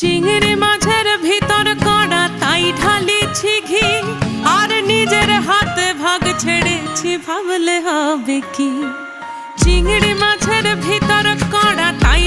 চিংড়ি মাছের ভিতর কড়া তাই ঢালিছি ঘি, আর নিজের হাতে ভাগ ছেড়েছি ভাবলে হবে কি। চিংড়ি মাছের ভিতর কড়া তাই